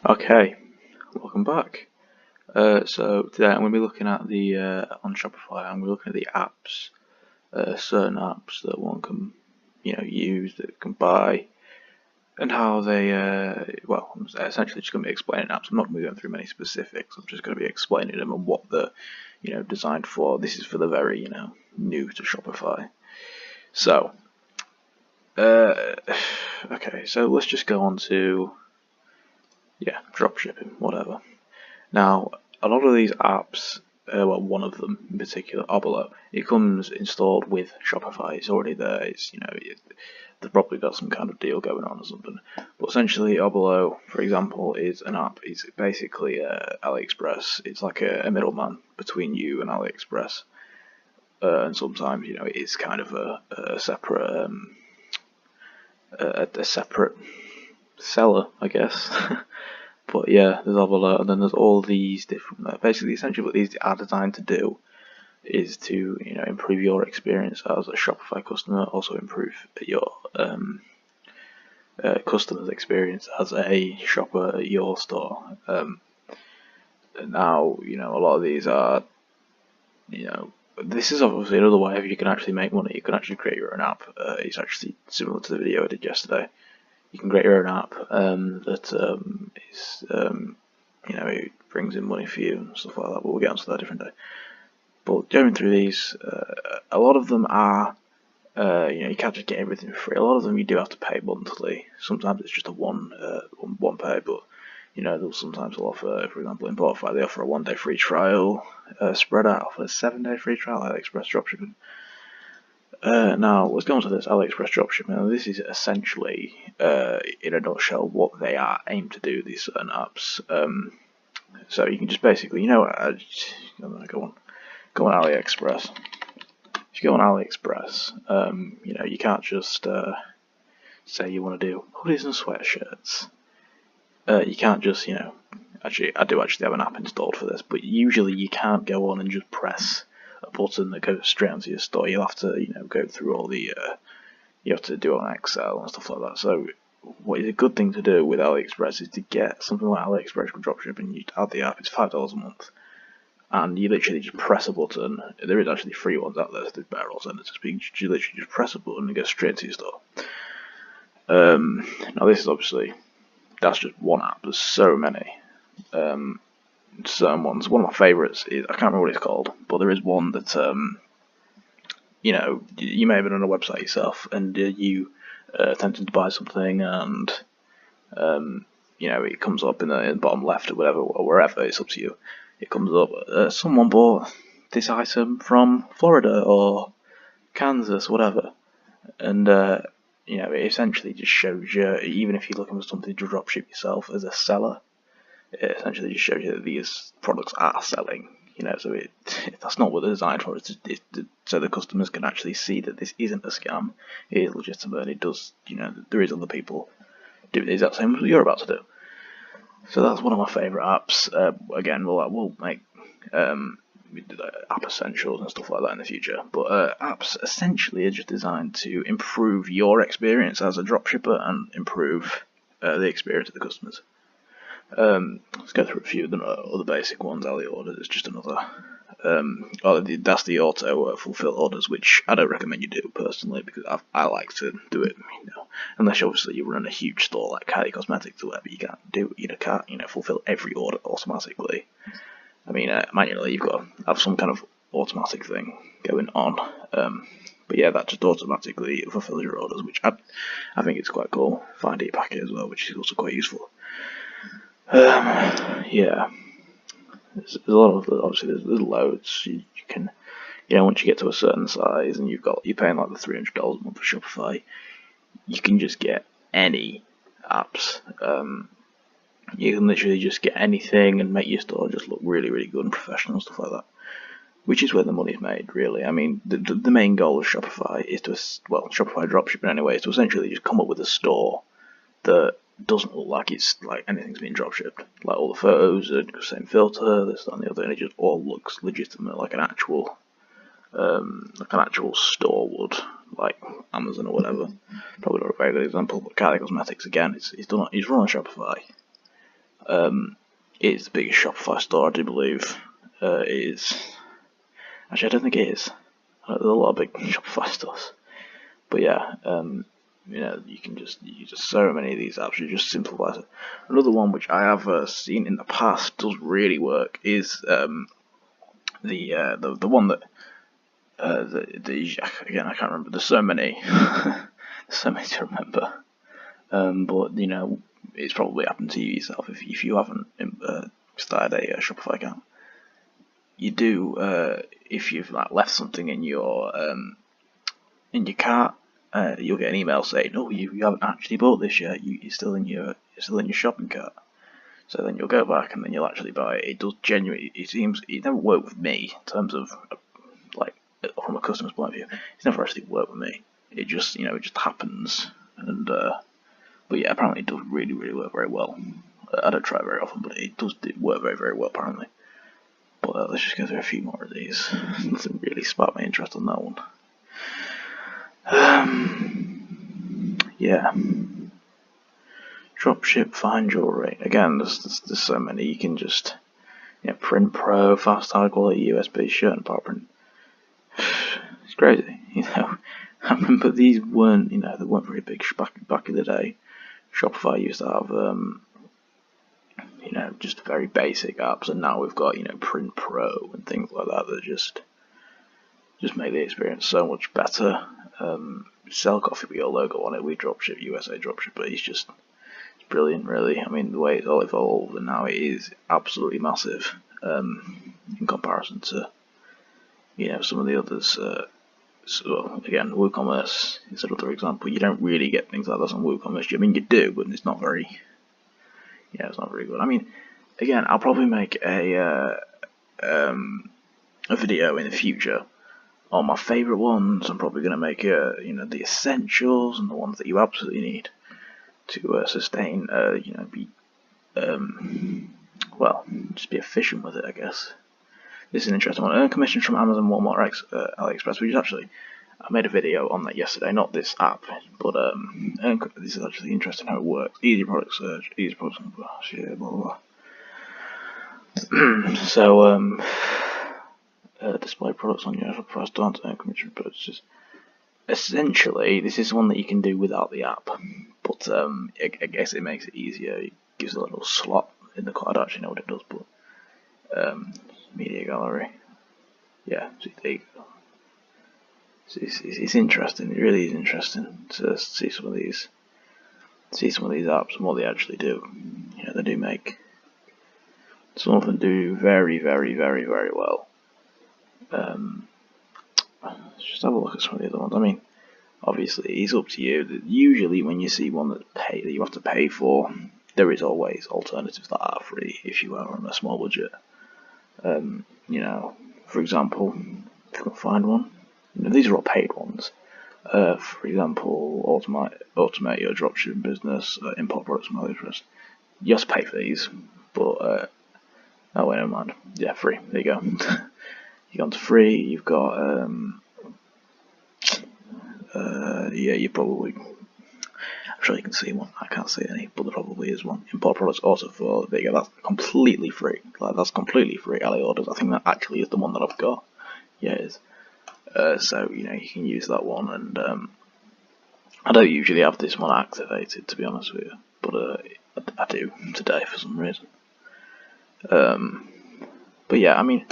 Okay, welcome back. So today I'm going to be looking at the on Shopify. I'm going to be looking at the apps, certain apps that one can, use, that can buy, and how they. Well, I'm essentially just going to be explaining apps. I'm not going to be going through many specifics. I'm just going to be explaining them and what they're, designed for. This is for the very, new to Shopify. So, okay, so let's just go on to. Yeah, dropshipping, whatever. Now, a lot of these apps, well, one of them in particular, Obolo, it comes installed with Shopify. It's already there. It's they've probably got some kind of deal going on or something. But essentially, Obolo, for example, is an app. It's basically Aliexpress. It's like a middleman between you and Aliexpress. And sometimes, it is kind of a separate a separate seller, I guess. But yeah, there's Obolo, and then there's all these different. Basically, essentially, what these are designed to do is to improve your experience as a Shopify customer, also improve your customer's experience as a shopper at your store. Now, a lot of these are, this is obviously another way if you can actually make money. You can actually create your own app. It's actually similar to the video I did yesterday. You can create your own app that is, it brings in money for you and stuff like that. But we'll get onto that a different day. But going through these, a lot of them are, you can't just get everything for free. A lot of them you do have to pay monthly. Sometimes it's just a one pay, but they'll sometimes offer, for example, in Shopify they offer a 1 day free trial. Spreader offers a 7-day free trial. Aliexpress Dropshipping. Now, let's go on to this Aliexpress Dropshipping. Now, this is essentially, in a nutshell, what they are aimed to do, these certain apps. So you can just basically, go on Aliexpress. If you go on Aliexpress, you can't just say you want to do hoodies and sweatshirts. You can't just, actually, I do actually have an app installed for this, but usually you can't go on and just press a button that goes straight onto your store. You'll have to, go through all the, you have to do it on Excel and stuff like that. So, what is a good thing to do with AliExpress is to get something like AliExpress Dropshipping. You add the app, it's $5 a month, and you literally just press a button. There is actually free ones out there, so there's better alternatives. But you literally just press a button and it goes straight to your store. Now this is obviously, that's just one app. There's so many. Certain ones. One of my favourites is, I can't remember what it's called, but there is one that you may have been on a website yourself and you attempted to buy something and it comes up in the bottom left or whatever, or wherever, it's up to you. It comes up, someone bought this item from Florida or Kansas, whatever, and it essentially just shows you, even if you're looking for something to dropship yourself as a seller, it essentially just shows you that these products are selling. So that's not what they're designed for. It's so the customers can actually see that this isn't a scam. It is legitimate. And it does, there is other people doing the exact same as what you're about to do. So that's one of my favourite apps. Again, we'll make app essentials and stuff like that in the future. But apps essentially are just designed to improve your experience as a dropshipper and improve the experience of the customers. Let's go through a few of the other basic ones. Ali orders is just another. That's the auto fulfill orders, which I don't recommend you do personally because I like to do it. Unless obviously you run a huge store like Kylie Cosmetics or whatever, you can't fulfill every order automatically. I mean, manually you've got to have some kind of automatic thing going on. But yeah, that just automatically fulfills your orders, which I think it's quite cool. Find your packet as well, which is also quite useful. Yeah, there's a lot of, obviously there's loads. You can, once you get to a certain size and you're paying like the $300 a month for Shopify, you can just get any apps. You can literally just get anything and make your store just look really, really good and professional and stuff like that. Which is where the money's made, really. I mean, the main goal of Shopify is Shopify Dropshipping anyway, is to essentially just come up with a store that doesn't look like it's like anything's being dropshipped. Like all the photos are the same filter, this, that, and the other, and it just all looks legitimate, like an actual store would, like Amazon or whatever. Probably not a very good example, but Kylie Cosmetics again, it's run on Shopify, It's the biggest Shopify store, I do believe. It is. Actually, I don't think it is. There's a lot of big Shopify stores. But yeah, you can just use so many of these apps. It just simplifies it. Another one which I have seen in the past does really work is the one that again, I can't remember. There's so many, there's so many to remember. But it's probably happened to you yourself if you haven't started a Shopify account. You do if you've left something in your cart, you'll get an email saying, "Oh, you haven't actually bought this yet. You're still in your shopping cart." So then you'll go back and then you'll actually buy it. It does genuinely. It seems it never worked with me in terms of from a customer's point of view. It's never actually worked with me. It just it just happens. And but yeah, apparently it does really work very well. I don't try it very often, but it does work very well apparently. But let's just go through a few more of these. Nothing really sparked my interest on that one. Yeah. Dropship, fine jewelry. Again, there's so many. You can just print pro, fast high quality USB shirt and part print. It's crazy, I remember these weren't, they weren't very big back in the day. Shopify used to have, just very basic apps, and now we've got, Print Pro and things like that that just make the experience so much better. Sell coffee with your logo on it. We Dropship, USA Dropship, but it's brilliant, really. I mean, the way it's all evolved, and now it is absolutely massive in comparison to, some of the others. So again, WooCommerce is another example. You don't really get things like this on WooCommerce. I mean, you do, but it's not very. It's not very good. I mean, again, I'll probably make a video in the future on my favourite ones. I'm probably going to make the essentials and the ones that you absolutely need to sustain. Just be efficient with it, I guess. This is an interesting one. Earn commissions from Amazon, Walmart, Aliexpress, which is actually, I made a video on that yesterday, not this app, but this is actually interesting how it works. Easy product search, easy product search, blah blah. So, display products on your Shopify store to earn commission purchases. Essentially, this is one that you can do without the app, but I guess it makes it easier. It gives a little slot in the card. I don't actually know what it does, but media gallery. Yeah, see, there you go. It's interesting. It really is interesting to see some of these apps and what they actually do. They do make. Some of them do very well. Let's just have a look at some of the other ones. I mean, obviously, it's up to you. Usually, when you see one that you have to pay for, there is always alternatives that are free if you are on a small budget. For example, if you can find one, these are all paid ones. For example, automate your dropshipping business, import products from Aliexpress. You have to pay for these, but oh wait, never mind. Yeah, free. There you go. You go on to free. You've got you probably. I'm sure you can see one. I can't see any, but there probably is one. Import products also for. There you go. That's completely free. That's completely free. Ali orders. I think that actually is the one that I've got. Yeah, it is. So you can use that one, and I don't usually have this one activated, to be honest with you, but I do today for some reason. But yeah, I mean,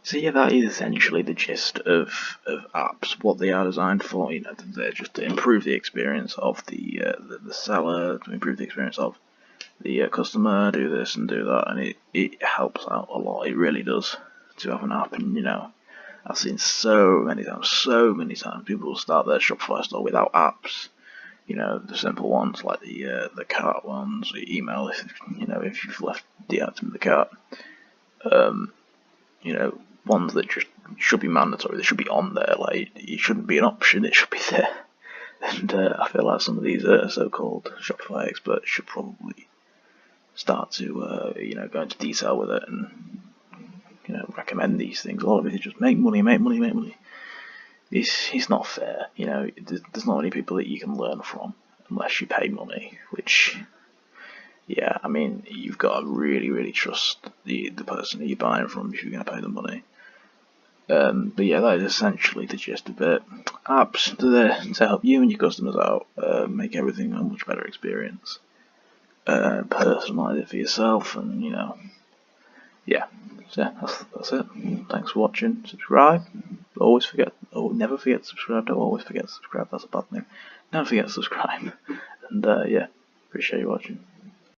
so yeah, that is essentially the gist of apps, what they are designed for. They're just to improve the experience of the seller, to improve the experience of the customer, do this and do that, and it helps out a lot. It really does to have an app, and I've seen so many times people will start their Shopify store without apps. The simple ones like the cart ones, the email. If you've left the item in the cart, ones that just should be mandatory. They should be on there. Like, it shouldn't be an option. It should be there. And I feel like some of these so-called Shopify experts should probably start to go into detail with it and recommend these things. A lot of it is just make money. It's not fair. There's not many people that you can learn from unless you pay money, which yeah, I mean, you've got to really trust the person that you're buying from if you're going to pay them money. But yeah, that is essentially the gist of it. Apps are there to help you and your customers out, make everything a much better experience, personalise it for yourself, and yeah. So yeah, that's it. Thanks for watching. Subscribe. Never forget to subscribe. Don't always forget to subscribe. That's a bad thing. Never forget to subscribe. And yeah, appreciate you watching.